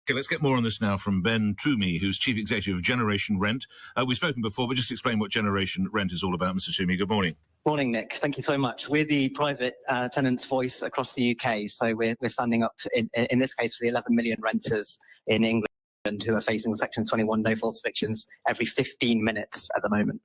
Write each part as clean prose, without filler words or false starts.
Okay, let's get more on this now from Ben Twomey, who's Chief Executive of Generation Rent. We've spoken before, but just explain what Generation Rent is all about, Mr. Twomey. Good morning. Morning, Nick. Thank you so much. We're the private tenants' voice across the UK, so we're standing up, in this case, for the 11 million renters in England who are facing Section 21 no-fault evictions every 15 minutes at the moment.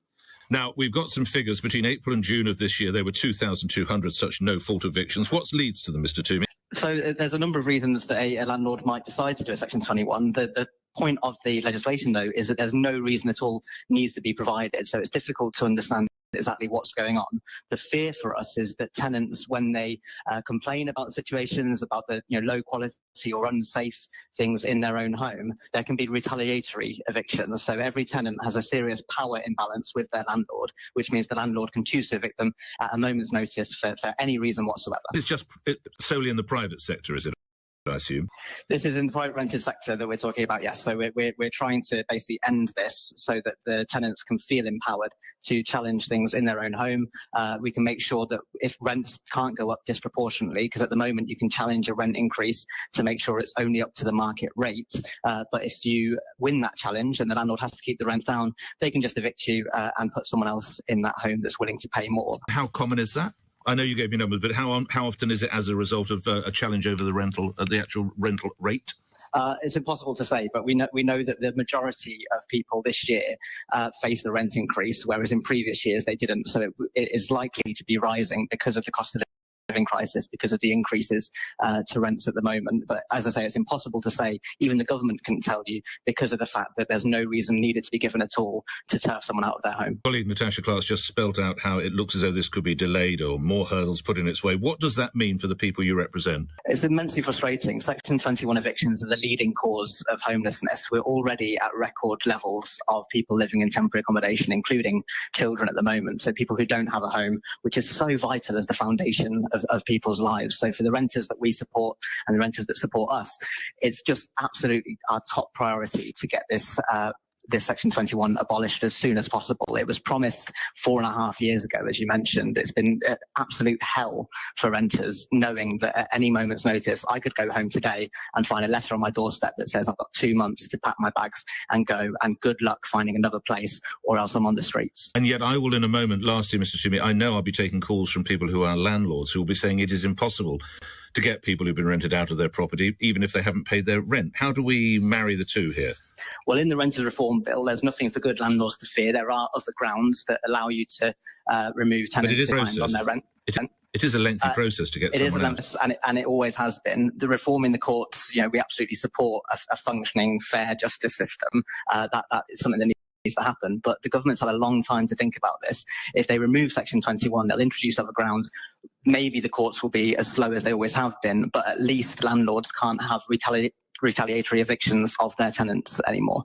Now, we've got some figures. Between April and June of this year, there were 2,200 such no-fault evictions. What leads to them, Mr. Twomey? So there's a number of reasons that a landlord might decide to do a Section 21. The point of the legislation, though, is that there's no reason at all needs to be provided. So it's difficult to understand exactly what's going on. The fear for us is that tenants, when they complain about situations, about the low quality or unsafe things in their own home, there can be retaliatory evictions. So every tenant has a serious power imbalance with their landlord, which means the landlord can choose to evict them at a moment's notice for any reason whatsoever. It's just solely in the private sector, is it? I assume. This is in the private rented sector that we're talking about, yes. So we're trying to basically end this so that the tenants can feel empowered to challenge things in their own home. We can make sure that if rents can't go up disproportionately, because at the moment you can challenge a rent increase to make sure it's only up to the market rate. But if you win that challenge and the landlord has to keep the rent down, they can just evict you and put someone else in that home that's willing to pay more. How common is that? I know you gave me numbers, but how often is it as a result of a challenge over the actual rental rate? It's impossible to say, but we know that the majority of people this year face the rent increase, whereas in previous years they didn't. So it is likely to be rising because of the cost of living crisis, because of the increases to rents at the moment. But as I say, it's impossible to say. Even the government can tell you, because of the fact that there's no reason needed to be given at all to turf someone out of their home. Colleague Natasha Clark's just spelt out how it looks as though this could be delayed or more hurdles put in its way. What does that mean for the people you represent? It's immensely frustrating. Section 21 evictions are the leading cause of homelessness. We're already at record levels of people living in temporary accommodation, including children at the moment. So people who don't have a home, which is so vital as the foundation of people's lives. So for the renters that we support and the renters that support us, it's just absolutely our top priority to get this Section 21 abolished as soon as possible. It was promised 4.5 years ago, as you mentioned. It's been absolute hell for renters, knowing that at any moment's notice, I could go home today and find a letter on my doorstep that says I've got 2 months to pack my bags and go, and good luck finding another place, or else I'm on the streets. And yet I will in a moment, lastly, Mr. Twomey, I know I'll be taking calls from people who are landlords who will be saying it is impossible to get people who've been rented out of their property, even if they haven't paid their rent. How do we marry the two here? Well, in the Renters Reform Bill, there's nothing for good landlords to fear. There are other grounds that allow you to remove tenants behind on their rent. It is a lengthy process to get someone out. It is, and it always has been. The reform in the courts, we absolutely support a functioning, fair justice system. That is something that needs to happen. But the government's had a long time to think about this. If they remove Section 21, they'll introduce other grounds. Maybe the courts will be as slow as they always have been, but at least landlords can't have retaliatory evictions of their tenants anymore.